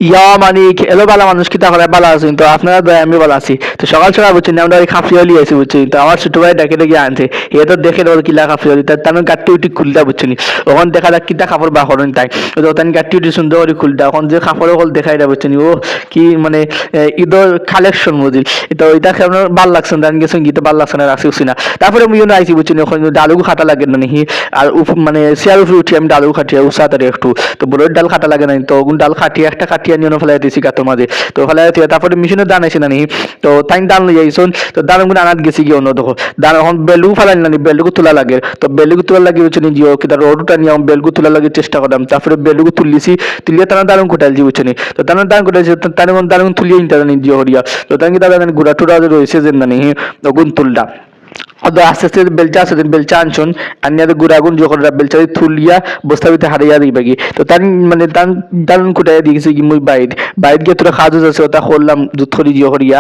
ইয়া মানিক এলো বালা মানুষ কি তাহলে বালা আছেন তো আপনারা দয়া আমি বালা আছি তো সকাল সকাল বুঝছেন আমরা ওই খাফিয়ালি আছি বুঝছেন তো আমার ছোট ভাই ডাকে ডেকে আনছে এ তো দেখে ওর কিলা খাফিয়ালি তার তার গাট্টি উঠি খুলতা বুঝছেন ওখান দেখা যাক কিতা কাপড় বা করেন তাই তো তাই গাট্টি উঠি সুন্দর করে খুলতা এখন যে কাপড় হল দেখাই দেয় বুঝছেন ও কি মানে ঈদের কালেকশন বুঝি তো ওইটা আপনার ভাল লাগছে না গেছেন গীতে ভাল লাগছে না রাখছি না তারপরে মুই আইছি বুঝছেন ওখানে ডালু খাটা লাগে না নাকি আর মানে চেয়ার উপরে উঠি আমি ডালু খাটিয়ে উসাতারে একটু তো বড়ের ডাল খাটা লাগে না তো ওগুন ডাল খাটিয়ে একটা খাটিয়ে নিয়ে ফেলাই দিয়েছি গাতের মাঝে তো ফেলাই দিয়ে তারপরে মেশিনে দান আছে না নি তো তাই দান লই যাইছন তো দান গুণ আনাত গেছি কি অন্য দেখো দান এখন বেলু ফেলাই না বেলুগু তোলা লাগে তো বেলুগু তোলা লাগে বুঝছেন জিও কি তার রোডটা নিয়ে বেলগু তোলা লাগে চেষ্টা করলাম তারপরে বেলুগু তুলিছি তুলিয়ে তারা দারুণ কোটাইছি বুঝছেন তো তারা দান কোটাইছে তার দারুণ তুলিয়ে নিতে জানি জিও হরিয়া তো তাই দাদা ঘোরা টুরা রয়েছে যে না নি গুণ তুলটা ಅದು আস্তে বেলচা আছে বেলচা আনছুন আনিয়া গুড়াগুন যখন বেলচা থুলিয়া বস্তা ভিতরে হারিয়া দিবাগি তো তার মানে দান দারুন কুটাইয়া দিয়েছি কি মুই বাইর গিয়ে তোরা খাজুজ আছে ওটা করলাম দুধ খড়ি জিও হরিয়া